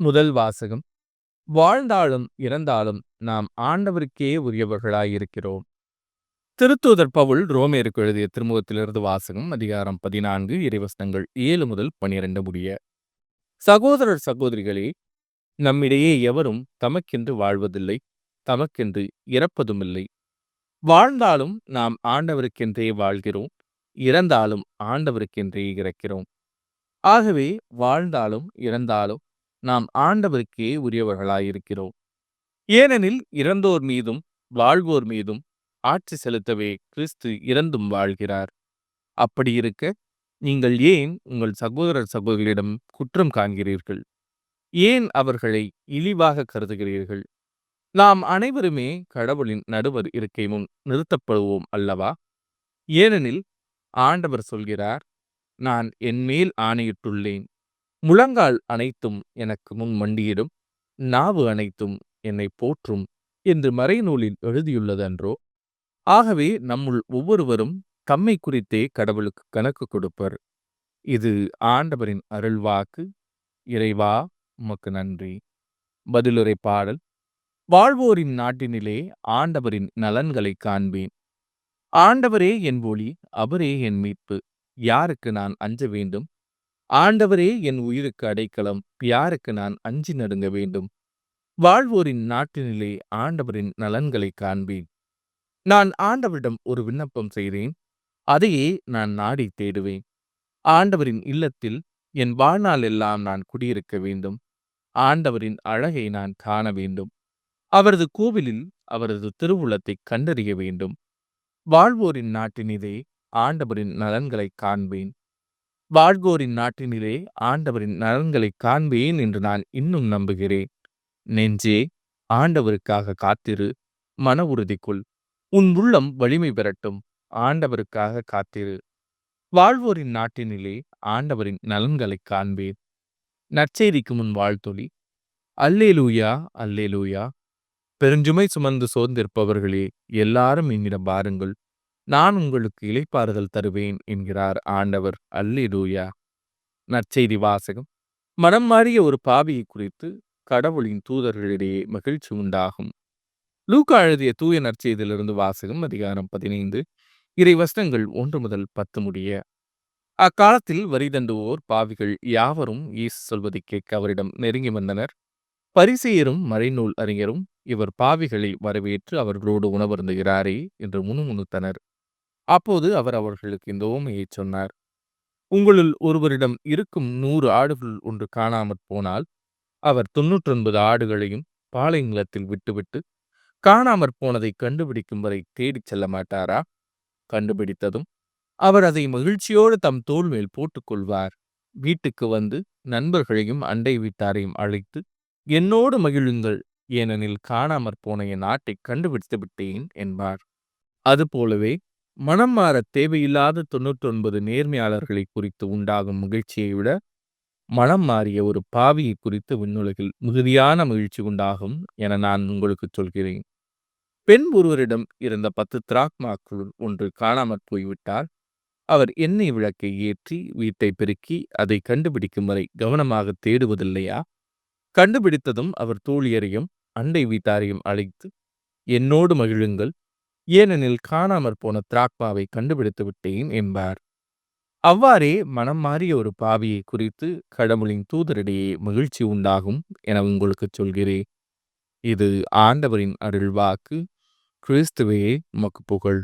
முதல் வாசகம். வாழ்ந்தாலும் இறந்தாலும் நாம் ஆண்டவருக்கே உரியவர்களாயிருக்கிறோம். திருத்தூதர் பவுல் ரோமேருக்கு எழுதிய திருமுகத்திலிருந்து வாசகம். அதிகாரம் 14, இறைவசனங்கள் 7 முதல் 12 முடிய. சகோதரர் சகோதரிகளே, நம்மிடையே எவரும் தமக்கென்று வாழ்வதில்லை, தமக்கென்று இறப்பதுமில்லை. வாழ்ந்தாலும் நாம் ஆண்டவருக்கென்றே வாழ்கிறோம், இறந்தாலும் ஆண்டவருக்கென்றே இறக்கிறோம். ஆகவே வாழ்ந்தாலும் இறந்தாலும் நாம் ஆண்டவருக்கே உரியவர்களாயிருக்கிறோம். ஏனெனில் இறந்தோர் மீதும் வாழ்வோர் மீதும் ஆட்சி செலுத்தவே கிறிஸ்து இறந்தும் வாழ்கிறார். அப்படியிருக்க நீங்கள் ஏன் உங்கள் சகோதரர் சகோதரியிடம் குற்றம் காண்கிறீர்கள்? ஏன் அவர்களை இழிவாக கருதுகிறீர்கள்? நாம் அனைவருமே கடவுளின் நடுவர் இருக்கை முன் நிறுத்தப்படுவோம் அல்லவா? ஏனெனில் ஆண்டவர் சொல்கிறார், நான் என்மேல் ஆணையிட்டுள்ளேன், முழங்கால் அனைத்தும் எனக்கு முன் மண்டியிடும், நாவு அனைத்தும் என்னை போற்றும் என்று மறைநூலில் எழுதியுள்ளதன்றோ? ஆகவே நம்முள் ஒவ்வொருவரும் தம்மை குறித்தே கடவுளுக்கு கணக்கு கொடுப்பர். இது ஆண்டவரின் அருள்வாக்கு. இறைவா, உமக்கு நன்றி. பதிலுரை பாடல். வாழ்வோரின் நாட்டினிலே ஆண்டவரின் நலன்களை காண்பேன். ஆண்டவரே என் ஒளி, அவரே என் மீட்பு, யாருக்கு நான் அஞ்ச வேண்டும்? ஆண்டவரே என் உயிருக்கு அடைக்கலம், யாருக்கு நான் அஞ்சி நடுங்க வேண்டும்? வாழ்வோரின் நாட்டினிலே ஆண்டவரின் நலன்களை காண்பேன். நான் ஆண்டவரிடம் ஒரு விண்ணப்பம் செய்தேன், அதையே நான் நாடி தேடுவேன். ஆண்டவரின் இல்லத்தில் என் வாழ்நாள் எல்லாம் நான் குடியிருக்க வேண்டும். ஆண்டவரின் அழகை நான் காண வேண்டும். அவரது கோவிலில் அவரது திருவுளத்தை கண்டறிய வேண்டும். வாழ்வோரின் நாட்டினிலே ஆண்டவரின் நலன்களை காண்பேன். வாழ்வோரின் நாட்டினிலே ஆண்டவரின் நலன்களை காண்பேன் என்று நான் இன்னும் நம்புகிறேன். நெஞ்சே, ஆண்டவருக்காக காத்திரு, மன உறுதி கொள். உன் உள்ளம் வலிமை பெறட்டும், ஆண்டவருக்காக காத்திரு. வாழ்வோரின் நாட்டினிலே ஆண்டவரின் நலன்களை காண்பேன். நற்செய்திக்கு முன் வாழ்த்தொலி. அல்லேலூயா, அல்லேலூயா. பெருஞ்சுமை சுமந்து சோர்ந்திருப்பவர்களே, எல்லாரும் என்னிடம் பாருங்கள், நான் உங்களுக்கு இளைப்பாறுதல் தருவேன் என்கிறார் ஆண்டவர். அல்லேலூயா. நற்செய்தி வாசகம். மனம் மாறிய ஒரு பாவியை குறித்து கடவுளின் தூதர்களிடையே மகிழ்ச்சி உண்டாகும். லூக்கா எழுதிய தூய நற்செய்தியிலிருந்து வாசகம். அதிகாரம் 15, இறைவசனங்கள் 1 முதல் 10 முடிய. அக்காலத்தில் வரி தண்டுவோர் பாவிகள் யாவரும் இயேசு சொல்வதை கேட்க அவரிடம் நெருங்கி வந்தனர். பரிசேயரும் மறைநூல் அறிஞரும் இவர் பாவிகளை வரவேற்று அவர்களோடு உணவருந்துகிறாரே என்று முணுமுணுத்தனர். அப்போது அவர் அவர்களுக்கு இந்த உவமையை சொன்னார். உங்களுள் ஒருவரிடம் இருக்கும் 100 ஆடுகள் ஒன்று காணாமற் போனால், அவர் 99 ஆடுகளையும் பாலைநிலத்தில் விட்டுவிட்டு காணாமற் போனதை கண்டுபிடிக்கும் வரை தேடிச் செல்ல மாட்டாரா? கண்டுபிடித்ததும் அவர் அதை மகிழ்ச்சியோடு தம் தோள் மேல் போட்டுக்கொள்வார். வீட்டுக்கு வந்து நண்பர்களையும் அண்டை வீட்டாரையும் அழைத்து, என்னோடு மகிழுங்கள், ஏனெனில் காணாமற் போன என் ஆட்டை கண்டுபிடித்து விட்டேன் என்பார். அதுபோலவே மனம் மாறத் தேவையில்லாத 99 நேர்மையாளர்களை குறித்து உண்டாகும் மகிழ்ச்சியை விட, மனம் மாறிய ஒரு பாவியை குறித்து விண்ணுலகில் மிகுதியான மகிழ்ச்சி உண்டாகும் என நான் உங்களுக்கு சொல்கிறேன். பெண் ஒருவரிடம் இருந்த 10 திராக்மாக்கள் ஒன்று காணாமற் போய்விட்டால், அவர் எண்ணெய் விளக்கை ஏற்றி வீட்டை பெருக்கி அதை கண்டுபிடிக்கும் வரை கவனமாக தேடுவதில்லையா? கண்டுபிடித்ததும் அவர் தோழியரையும் அண்டை வீட்டாரையும் அழைத்து, என்னோடு மகிழுங்கள், ஏனெனில் காணாமற் போன திராக்மாவை கண்டுபிடித்து விட்டேன் என்பார். அவ்வாறே மனம் மாறிய ஒரு பாவியை குறித்து கடவுளின் தூதரிடையே மகிழ்ச்சி உண்டாகும் என உங்களுக்கு சொல்கிறேன். இது ஆண்டவரின் அருள்வாக்கு. கிறிஸ்துவே உமக்கு புகழ்.